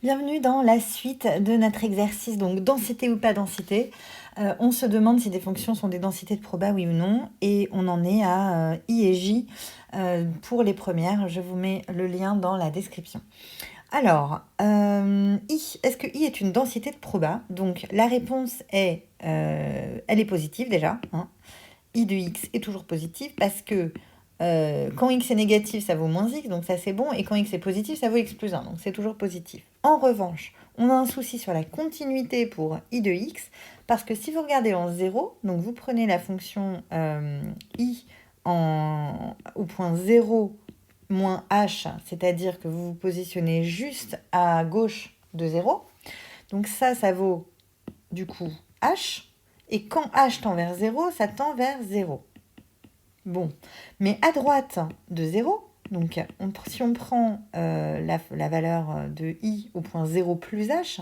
Bienvenue dans la suite de notre exercice, donc densité ou pas densité. On se demande si des fonctions sont des densités de proba, oui ou non, et on en est à I et J pour les premières. Je vous mets le lien dans la description. Alors, I, est-ce que I est une densité de proba? Donc la réponse est, elle est positive déjà, hein. I de X est toujours positif parce que quand X est négatif, ça vaut moins X, donc ça c'est bon, et quand X est positif, ça vaut X plus 1, donc c'est toujours positif. En revanche, on a un souci sur la continuité pour I de X, parce que si vous regardez en 0, donc vous prenez la fonction I au point 0 moins H, c'est-à-dire que vous vous positionnez juste à gauche de 0, donc ça vaut du coup H, et quand H tend vers 0, ça tend vers 0. Bon, mais à droite de 0, donc si on prend la valeur de I au point 0 plus H,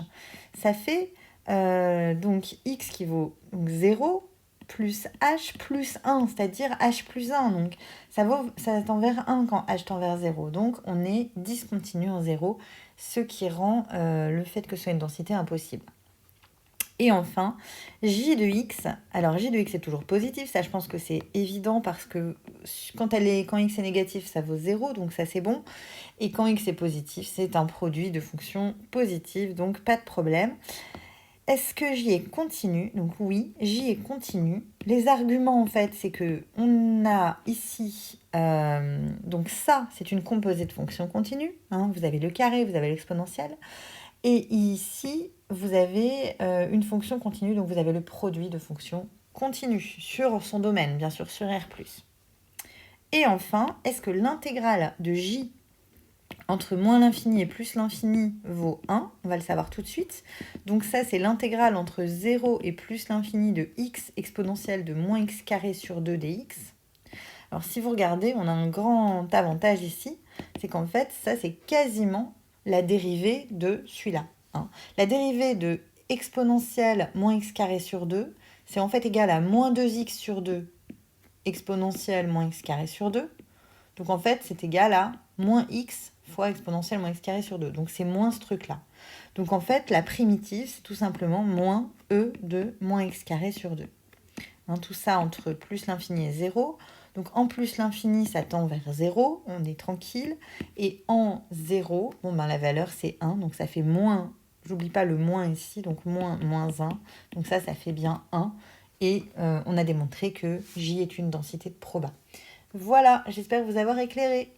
ça fait donc X qui vaut donc 0 plus H plus 1, c'est-à-dire H plus 1. Donc ça tend vers 1 quand H tend vers 0. Donc on est discontinu en 0, ce qui rend le fait que ce soit une densité impossible. Et enfin, J de X. Alors, J de X est toujours positif. Ça, je pense que c'est évident parce que quand X est négatif, ça vaut 0. Donc, ça, c'est bon. Et quand X est positif, c'est un produit de fonction positive. Donc, pas de problème. Est-ce que J est continu? Donc, oui, J est continu. Les arguments, en fait, c'est que on a ici... donc, ça, c'est une composée de fonction continue. Hein. Vous avez le carré, vous avez l'exponentielle. Et ici, vous avez une fonction continue, donc vous avez le produit de fonction continue sur son domaine, bien sûr, sur R+. Et enfin, est-ce que l'intégrale de J entre moins l'infini et plus l'infini vaut 1? On va le savoir tout de suite. Donc ça, c'est l'intégrale entre 0 et plus l'infini de x exponentielle de moins x carré sur 2 dx. Alors si vous regardez, on a un grand avantage ici, c'est qu'en fait, ça, c'est quasiment la dérivée de celui-là. Hein. La dérivée de exponentielle moins x carré sur 2, c'est en fait égal à moins 2x sur 2 exponentielle moins x carré sur 2. Donc en fait, c'est égal à moins x fois exponentielle moins x carré sur 2. Donc c'est moins ce truc-là. Donc en fait, la primitive, c'est tout simplement moins e de moins x carré sur 2. Hein, tout ça entre plus l'infini et 0. Donc en plus l'infini, ça tend vers 0, on est tranquille. Et en 0, bon, ben, la valeur c'est 1, donc ça fait moins, j'oublie pas le moins ici, donc moins 1. Donc ça fait bien 1. Et on a démontré que J est une densité de proba. Voilà, j'espère vous avoir éclairé.